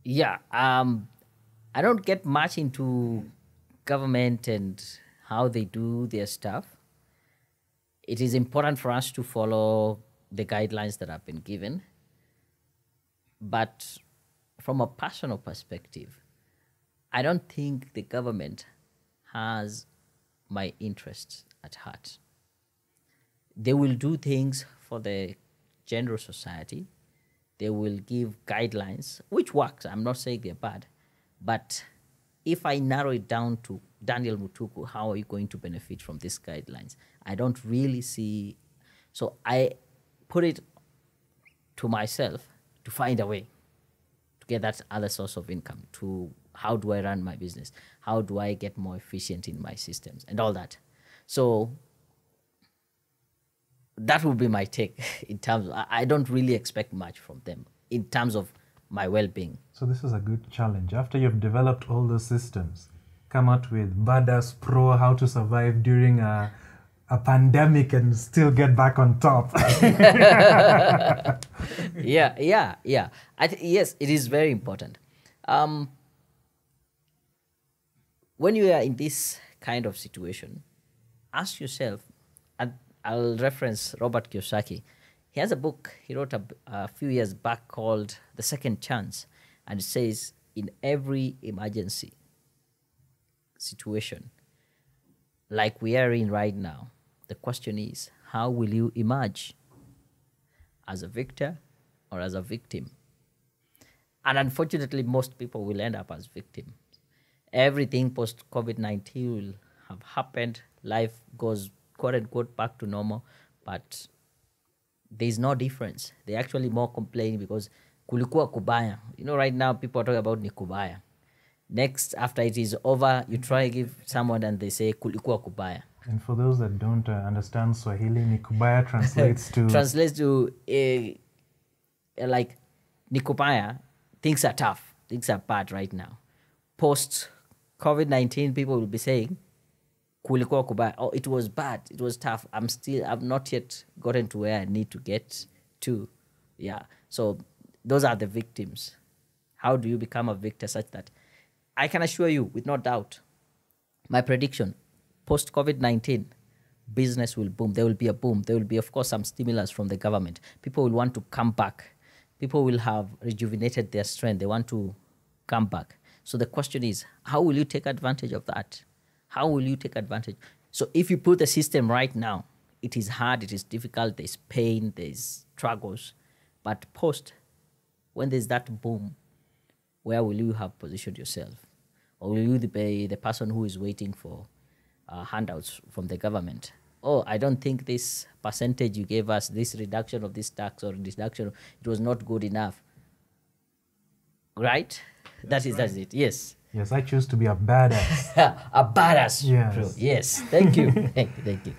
Yeah, I don't get much into government and how they do their stuff. It is important for us to follow the guidelines that have been given, but from a personal perspective, I don't think the government has my interests at heart. They will do things for the general society. They will give guidelines, which works. I'm not saying they're bad. But if I narrow it down to Daniel Mutuku, how are you going to benefit from these guidelines? I don't really see. So I put it to myself to find a way to get that other source of income. To how do I run my business? How do I get more efficient in my systems and all that? So that would be my take in terms of, I don't really expect much from them in terms of my well-being. So this is a good challenge. After you've developed all those systems, come out with Badass Pro, how to survive during a pandemic and still get back on top. Yeah. Yes, it is very important. When you are in this kind of situation, ask yourself, and I'll reference Robert Kiyosaki. He has a book he wrote a few years back called The Second Chance, and it says, in every emergency situation, like we are in right now, the question is, how will you emerge? As a victor or as a victim? And unfortunately, most people will end up as victims. Everything post COVID-19 will have happened. Life goes, quote unquote, back to normal, but there's no difference. They're actually more complaining because kulikuwa kubaya. You know, right now people are talking about ni kubaya. Next, after it is over, you try to give someone and they say kulikuwa kubaya. And for those that don't understand Swahili, ni kubaya translates to... translates to like ni kubaya, things are tough, things are bad right now. Post COVID-19, people will be saying kulikuwa kubaya. Oh, it was bad, it was tough. I've not yet gotten to where I need to get to. Yeah. So those are the victims. How do you become a victor such that I can assure you with no doubt, my prediction, post COVID-19, business will boom. There will be a boom. There will be, of course, some stimulus from the government. People will want to come back. People will have rejuvenated their strength. They want to come back. So the question is, how will you take advantage of that? How will you take advantage? So if you put the system right now, it is hard, it is difficult, there's pain, there's struggles. But post, when there's that boom, where will you have positioned yourself? Or will you be the person who is waiting for handouts from the government? Oh, I don't think this percentage you gave us, this reduction of this tax or deduction, it was not good enough. Right? That's it. Yes. Yes, I choose to be a badass. A badass. Yes. Bro. Yes. Thank you. Thank you.